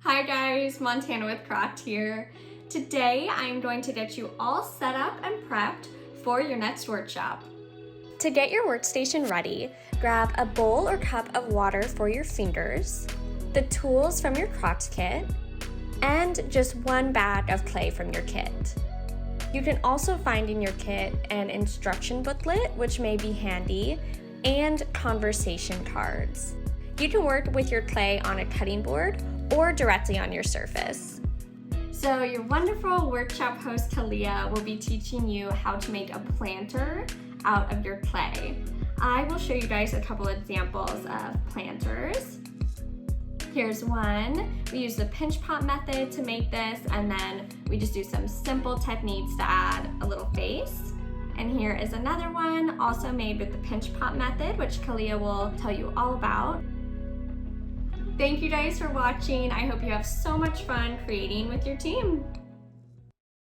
Hi guys, Montana with Crockd here. Today I'm going to get you all set up and prepped for your next workshop. To get your workstation ready, grab a bowl or cup of water for your fingers, the tools from your Crockd kit, and just one bag of clay from your kit. You can also find in your kit an instruction booklet, which may be handy, and conversation cards. You can work with your clay on a cutting board or directly on your surface. So your wonderful workshop host Talia will be teaching you how to make a planter out of your clay. I will show you guys a couple examples of planters. Here's one. We use the pinch pot method to make this, and then we just do some simple techniques to add a little face. And here is another one, also made with the pinch pot method, which Kalia will tell you all about. Thank you guys for watching. I hope you have so much fun creating with your team.